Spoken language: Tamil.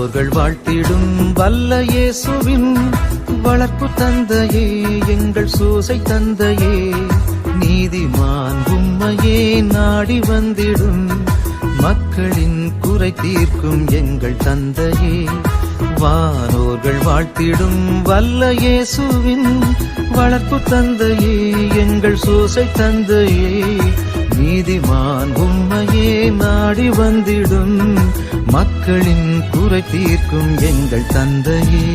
வானோர்கள் வாழ்த்திடும் வல்ல இயேசுவின் வளர்ப்பு தந்தையே, எங்கள் சூசை தந்தையே, நீதிமான் உம்மையே நாடி வந்திடும் மக்களின் குறை தீர்க்கும் எங்கள் தந்தையே. வானோர்கள் வாழ்த்திடும் வல்ல இயேசுவின் வளர்ப்பு தந்தையே, எங்கள் சூசை தந்தையே, நீதிமான் உம்மையே நாடி வந்திடும் மக்களின் குறை தீர்க்கும் எங்கள் தந்தையே.